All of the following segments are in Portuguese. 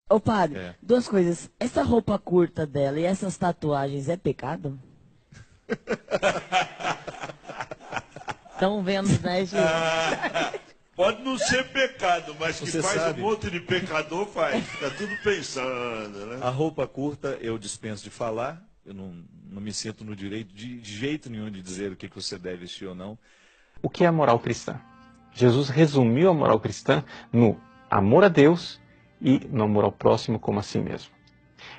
Ô, padre, É. duas coisas. Essa roupa curta dela e essas tatuagens é pecado? Estão vendo, né, gente? Pode não ser pecado, mas que Você faz um sabe, monte de pecador, faz. Fica tudo pensando, né? a roupa curta eu dispenso de falar, eu não me sinto no direito de jeito nenhum de dizer o que você deve vestir ou não. O que é a moral cristã? Jesus resumiu a moral cristã no amor a Deus e no amor ao próximo como a si mesmo.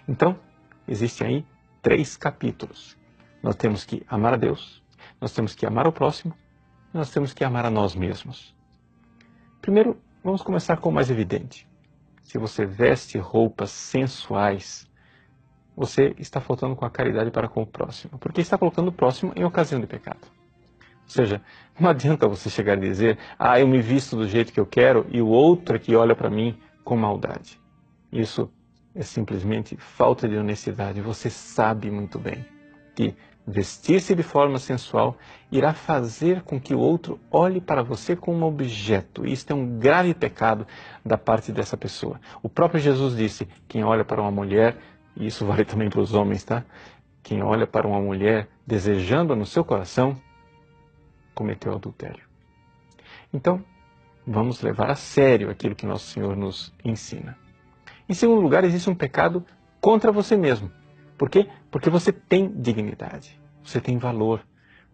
Então, existem aí 3 capítulos. Nós temos que amar a Deus, nós temos que amar o próximo e nós temos que amar a nós mesmos. Primeiro, vamos começar com o mais evidente. Se você veste roupas sensuais, você está faltando com a caridade para com o próximo, porque está colocando o próximo em ocasião de pecado. Ou seja, não adianta você chegar e dizer, eu me visto do jeito que eu quero e o outro é que olha para mim com maldade. Isso é simplesmente falta de honestidade. Você sabe muito bem que vestir-se de forma sensual irá fazer com que o outro olhe para você como um objeto. E isto é um grave pecado da parte dessa pessoa. O próprio Jesus disse, quem olha para uma mulher, e isso vale também para os homens, tá? Quem olha para uma mulher desejando-a no seu coração, cometeu adultério. Então, vamos levar a sério aquilo que nosso Senhor nos ensina. Em segundo lugar, existe um pecado contra você mesmo. Por quê? Porque você tem dignidade, você tem valor.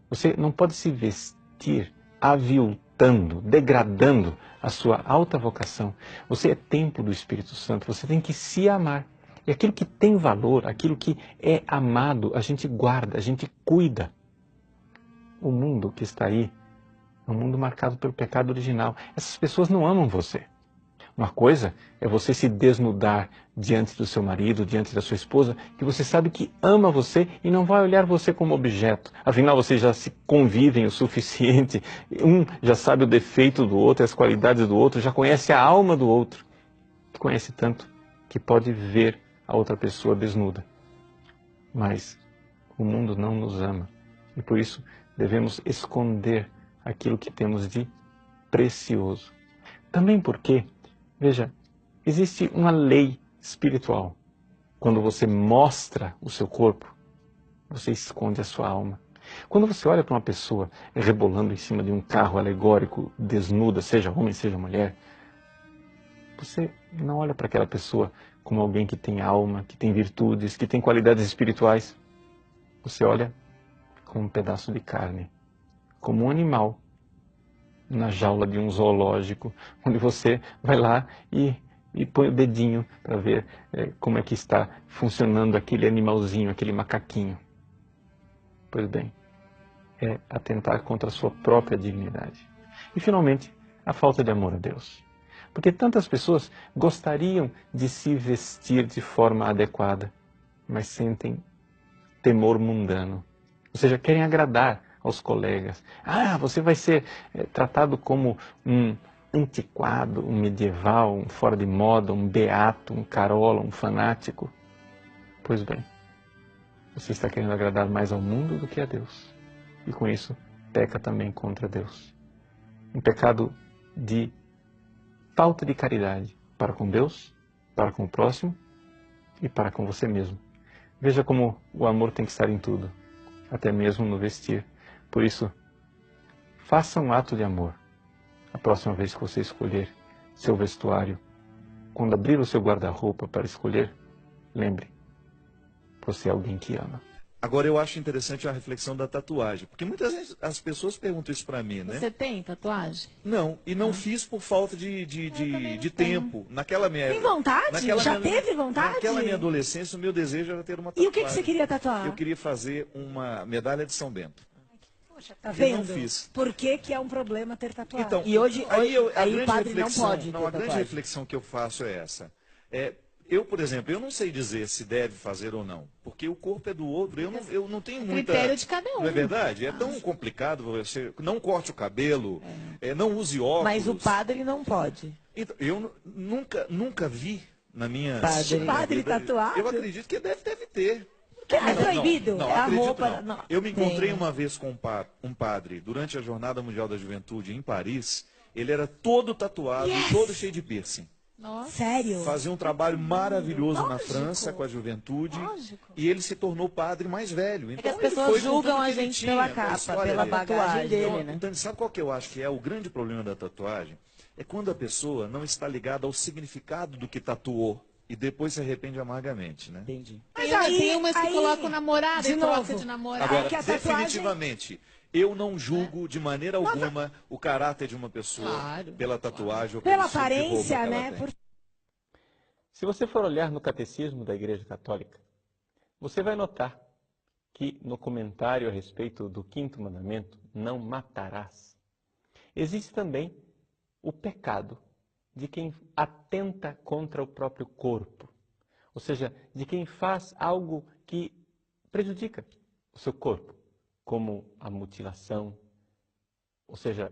Você não pode se vestir aviltando, degradando a sua alta vocação. Você é templo do Espírito Santo, você tem que se amar. E aquilo que tem valor, aquilo que é amado, a gente guarda, a gente cuida. O mundo que está aí é um mundo marcado pelo pecado original. Essas pessoas não amam você. Uma coisa é você se desnudar diante do seu marido, diante da sua esposa, que você sabe que ama você e não vai olhar você como objeto. Afinal, vocês já se convivem o suficiente. Um já sabe o defeito do outro, as qualidades do outro, já conhece a alma do outro. Conhece tanto que pode ver a outra pessoa desnuda. Mas o mundo não nos ama. E por isso devemos esconder aquilo que temos de precioso. Também porque, veja, existe uma lei espiritual. Quando você mostra o seu corpo, você esconde a sua alma. Quando você olha para uma pessoa rebolando em cima de um carro alegórico, desnuda, seja homem, seja mulher, você não olha para aquela pessoa como alguém que tem alma, que tem virtudes, que tem qualidades espirituais. Você olha como um pedaço de carne, como um animal na jaula de um zoológico, onde você vai lá e põe o dedinho para ver como é que está funcionando aquele animalzinho, aquele macaquinho. Pois bem, é atentar contra a sua própria dignidade. E, finalmente, a falta de amor a Deus. Porque tantas pessoas gostariam de se vestir de forma adequada, mas sentem temor mundano. Ou seja, querem agradar aos colegas. Você vai ser tratado como um antiquado, um medieval, um fora de moda, um beato, um carola, um fanático. Pois bem, você está querendo agradar mais ao mundo do que a Deus. E com isso, peca também contra Deus. Um pecado de falta de caridade para com Deus, para com o próximo e para com você mesmo. Veja como o amor tem que estar em tudo, até mesmo no vestir. Por isso, faça um ato de amor. A próxima vez que você escolher seu vestuário, quando abrir o seu guarda-roupa para escolher, lembre, você é alguém que ama. Agora eu acho interessante a reflexão da tatuagem, porque muitas vezes as pessoas perguntam isso para mim, né? Você tem tatuagem? Não, e não fiz por falta de tempo. Naquela minha Tem vontade? naquela Já minha, teve vontade? Naquela minha adolescência, o meu desejo era ter uma E tatuagem. o que você queria tatuar? Eu queria fazer uma medalha de São Bento. Poxa, tá Eu vendo? não fiz. Por que que é um problema ter tatuagem? Então, E hoje, a aí o grande padre não reflexão, pode ter a grande tatuagem. reflexão que eu faço é essa. Eu, por exemplo, eu não sei dizer se deve fazer ou não, porque o corpo é do outro, eu não tenho muita... Critério de cada um. Não é verdade? É tão complicado você... Não corte o cabelo, não use óculos. Mas o padre não pode. Então, eu nunca vi na minha... Padre. Padre vida. tatuado? Eu acredito que deve ter. Que é proibido? Não, É a acredito roupa. não. Não. Eu me encontrei Tem. uma vez com um padre durante a Jornada Mundial da Juventude em Paris. Ele era todo tatuado e todo cheio de piercing. Nossa. Sério? Fazia um trabalho maravilhoso na Lógico. França com a juventude. Lógico. E ele se tornou padre mais velho. Então, que as ele pessoas foi com julgam tudo a que ele gente tinha, pela com a capa, história pela dele. bagagem dele, Então, né? Tânia, sabe qual que eu acho que é o grande problema da tatuagem? É quando a pessoa não está ligada ao significado do que tatuou e depois se arrepende amargamente, né? Entendi. Mas Tem umas que colocam namorada de e troca novo, de namorado. Agora, que a tatuagem- definitivamente, eu não julgo de maneira alguma o caráter de uma pessoa Claro, pela tatuagem ou Pela pelo estilo de roupa aparência, que ela né? tem. Por- Se você for olhar no Catecismo da Igreja Católica, você vai notar que no comentário a respeito do quinto mandamento, não matarás, existe também o pecado de quem atenta contra o próprio corpo, ou seja, de quem faz algo que prejudica o seu corpo, como a mutilação, ou seja,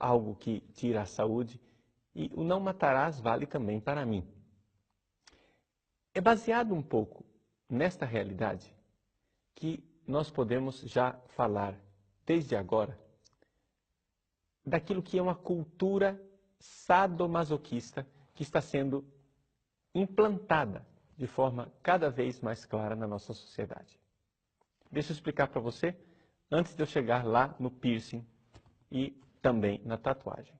algo que tira a saúde, e o não matarás vale também para mim. É baseado um pouco nesta realidade que nós podemos já falar, desde agora, daquilo que é uma cultura sadomasoquista que está sendo implantada de forma cada vez mais clara na nossa sociedade. Deixa eu explicar para você, antes de eu chegar lá no piercing e também na tatuagem.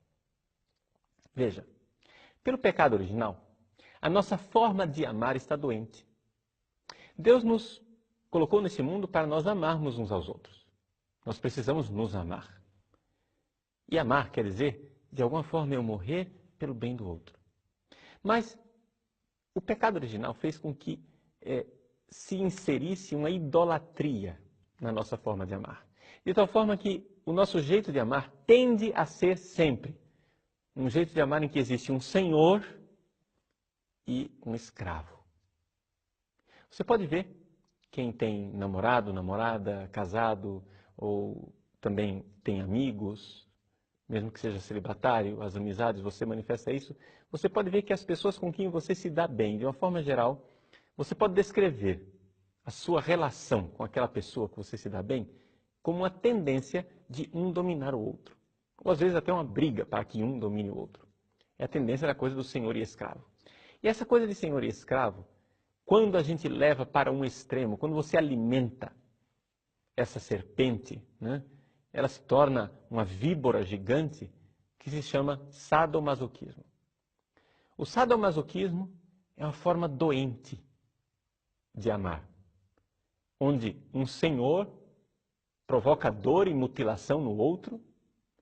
Veja, pelo pecado original, a nossa forma de amar está doente. Deus nos colocou nesse mundo para nós amarmos uns aos outros. Nós precisamos nos amar. E amar quer dizer, de alguma forma, eu morrer pelo bem do outro. Mas o pecado original fez com que se inserisse uma idolatria na nossa forma de amar. De tal forma que o nosso jeito de amar tende a ser sempre um jeito de amar em que existe um senhor e um escravo. Você pode ver quem tem namorado, namorada, casado, ou também tem amigos, mesmo que seja celibatário, as amizades, você manifesta isso. Você pode ver que as pessoas com quem você se dá bem, de uma forma geral, você pode descrever a sua relação com aquela pessoa que você se dá bem como uma tendência de um dominar o outro. Ou às vezes até uma briga para que um domine o outro. É a tendência da coisa do senhor e escravo. E essa coisa de senhor e escravo, quando a gente leva para um extremo, quando você alimenta essa serpente, né, ela se torna uma víbora gigante que se chama sadomasoquismo. O sadomasoquismo é uma forma doente de amar, onde um senhor provoca dor e mutilação no outro,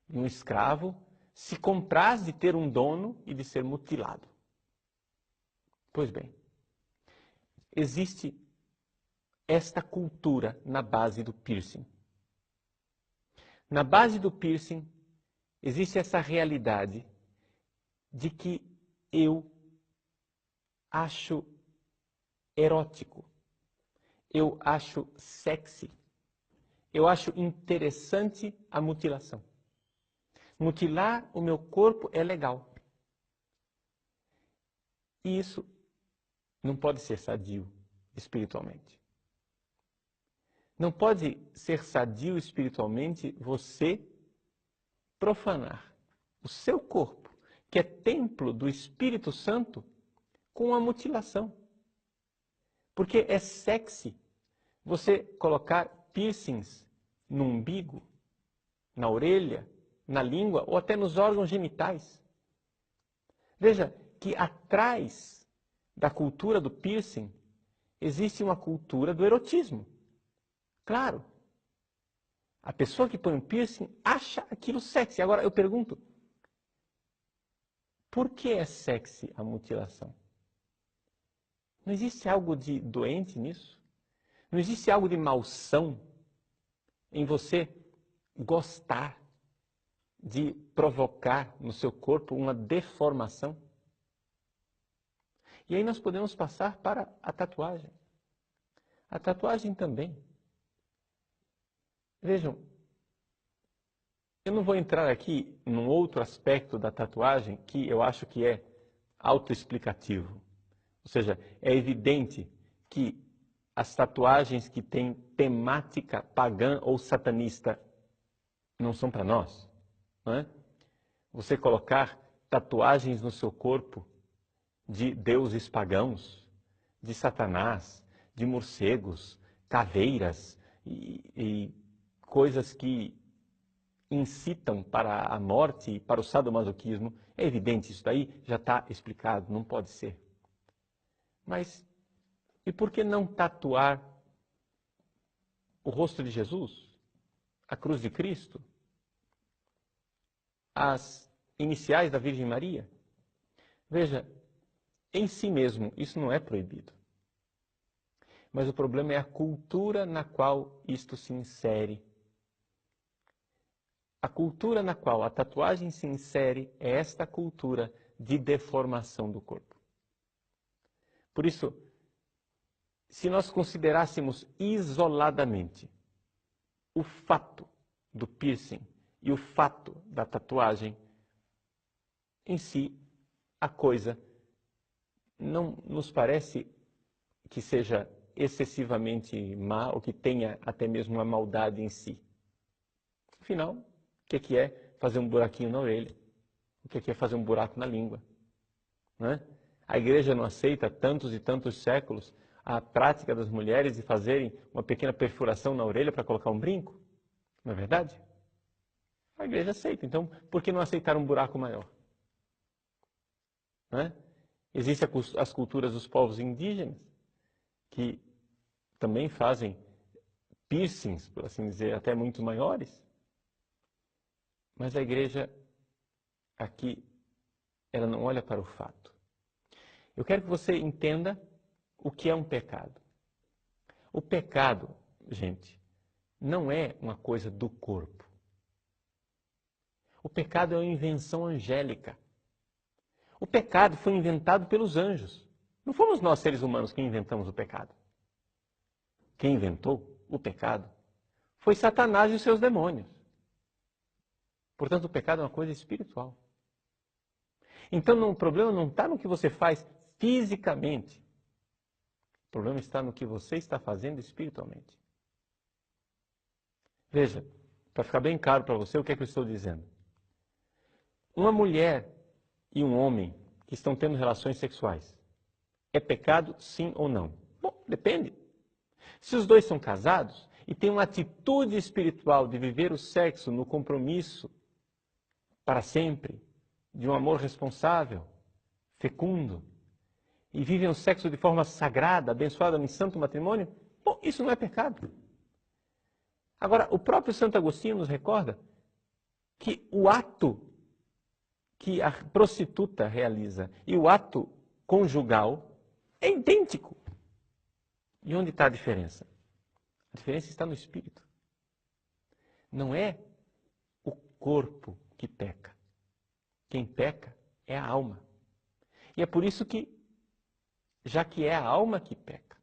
e um escravo se compraz de ter um dono e de ser mutilado. Pois bem, existe esta cultura na base do piercing. Na base do piercing existe essa realidade de que eu acho erótico, eu acho sexy, eu acho interessante a mutilação. Mutilar o meu corpo é legal. E isso não pode ser sadio espiritualmente. Não pode ser sadio espiritualmente você profanar o seu corpo, que é templo do Espírito Santo, com a mutilação. Porque é sexy você colocar piercings no umbigo, na orelha, na língua ou até nos órgãos genitais. Veja que atrás da cultura do piercing existe uma cultura do erotismo. Claro, a pessoa que põe um piercing acha aquilo sexy. Agora eu pergunto, por que é sexy a mutilação? Não existe algo de doente nisso? Não existe algo de malsão em você gostar de provocar no seu corpo uma deformação? E aí nós podemos passar para a tatuagem. A tatuagem também. Vejam, eu não vou entrar aqui num outro aspecto da tatuagem que eu acho que é autoexplicativo. Ou seja, é evidente que as tatuagens que têm temática pagã ou satanista não são para nós. Não é? Você colocar tatuagens no seu corpo de deuses pagãos, de Satanás, de morcegos, caveiras e coisas que incitam para a morte e para o sadomasoquismo. É evidente, isso daí já está explicado, não pode ser. Mas e por que não tatuar o rosto de Jesus, a cruz de Cristo, as iniciais da Virgem Maria? Veja, em si mesmo, isso não é proibido. Mas o problema é a cultura na qual isto se insere. A cultura na qual a tatuagem se insere é esta cultura de deformação do corpo. Por isso, se nós considerássemos isoladamente o fato do piercing e o fato da tatuagem, em si, a coisa não nos parece que seja excessivamente má ou que tenha até mesmo uma maldade em si. Afinal, o que é fazer um buraquinho na orelha? O que é fazer um buraco na língua? Não é? A igreja não aceita há tantos e tantos séculos a prática das mulheres de fazerem uma pequena perfuração na orelha para colocar um brinco? Não é verdade? A igreja aceita. Então, por que não aceitar um buraco maior? Não é? Existem as culturas dos povos indígenas, que também fazem piercings, por assim dizer, até muito maiores. Mas a igreja, aqui, ela não olha para o fato. Eu quero que você entenda o que é um pecado. O pecado, gente, não é uma coisa do corpo. O pecado é uma invenção angélica. O pecado foi inventado pelos anjos. Não fomos nós, seres humanos, que inventamos o pecado. Quem inventou o pecado foi Satanás e os seus demônios. Portanto, o pecado é uma coisa espiritual. Então, o problema não está no que você faz fisicamente. O problema está no que você está fazendo espiritualmente. Veja, para ficar bem claro para você o que é que eu estou dizendo. Uma mulher e um homem que estão tendo relações sexuais, é pecado sim ou não? Bom, depende. Se os dois são casados e têm uma atitude espiritual de viver o sexo no compromisso para sempre, de um amor responsável, fecundo, e vivem o sexo de forma sagrada, abençoada em santo matrimônio, bom, isso não é pecado. Agora, o próprio Santo Agostinho nos recorda que o ato que a prostituta realiza e o ato conjugal é idêntico. E onde está a diferença? A diferença está no espírito. Não é o corpo que peca. Quem peca é a alma. E é por isso que, já que é a alma que peca,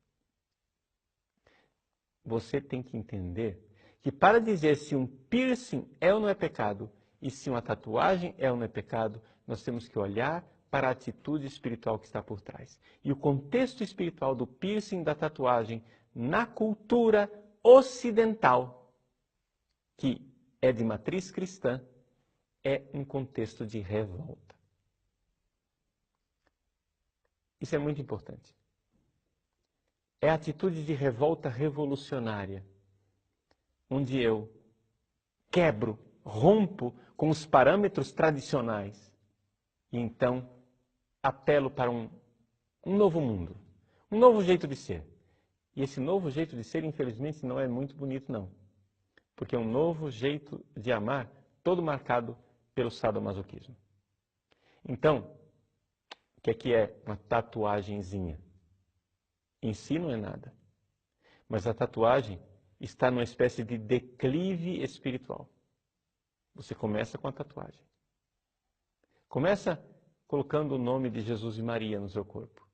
você tem que entender que para dizer se um piercing é ou não é pecado, e se uma tatuagem é ou não é pecado, nós temos que olhar para a atitude espiritual que está por trás. E o contexto espiritual do piercing, da tatuagem, na cultura ocidental, que é de matriz cristã, é um contexto de revolta. Isso é muito importante. É a atitude de revolta revolucionária, onde eu quebro, rompo com os parâmetros tradicionais e então apelo para um novo mundo, um novo jeito de ser. E esse novo jeito de ser, infelizmente, não é muito bonito, não. Porque é um novo jeito de amar, todo marcado pelo sadomasoquismo. Então, o que é uma tatuagenzinha? Em si não é nada. Mas a tatuagem está numa espécie de declive espiritual. Você começa com a tatuagem. Começa colocando o nome de Jesus e Maria no seu corpo.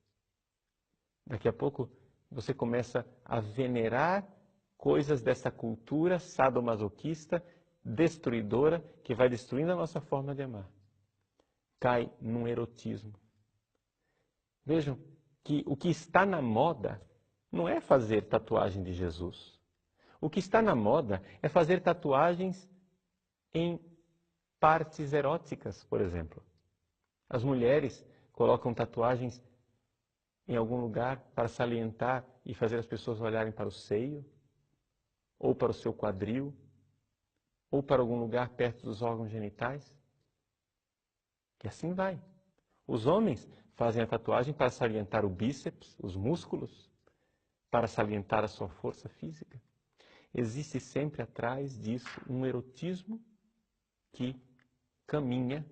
Daqui a pouco você começa a venerar coisas dessa cultura sadomasoquista, destruidora, que vai destruindo a nossa forma de amar. Cai num erotismo. Vejam que o que está na moda não é fazer tatuagem de Jesus. O que está na moda é fazer tatuagens em partes eróticas, por exemplo. As mulheres colocam tatuagens em algum lugar para salientar e fazer as pessoas olharem para o seio, ou para o seu quadril, ou para algum lugar perto dos órgãos genitais. E assim vai. Os homens fazem a tatuagem para salientar o bíceps, os músculos, para salientar a sua força física. Existe sempre atrás disso um erotismo que caminha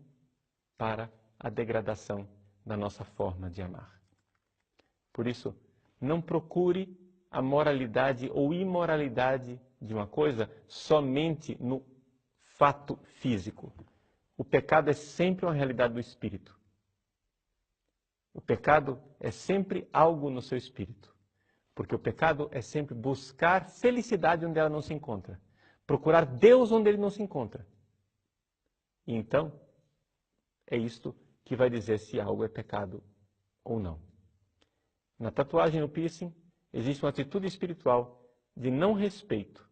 para a degradação da nossa forma de amar. Por isso, não procure a moralidade ou imoralidade de uma coisa somente no fato físico. O pecado é sempre uma realidade do espírito. O pecado é sempre algo no seu espírito. Porque o pecado é sempre buscar felicidade onde ela não se encontra. Procurar Deus onde ele não se encontra. E então, é isto que vai dizer se algo é pecado ou não. Na tatuagem e no piercing, existe uma atitude espiritual de não respeito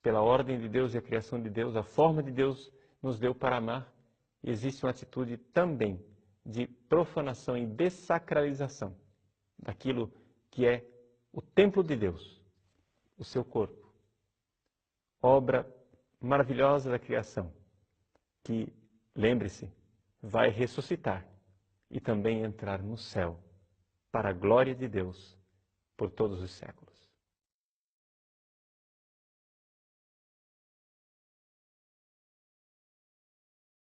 pela ordem de Deus e a criação de Deus, a forma de Deus nos deu para amar. E existe uma atitude também de profanação e dessacralização daquilo que é o templo de Deus, o seu corpo. Obra maravilhosa da criação, que, lembre-se, vai ressuscitar e também entrar no céu, para a glória de Deus, por todos os séculos.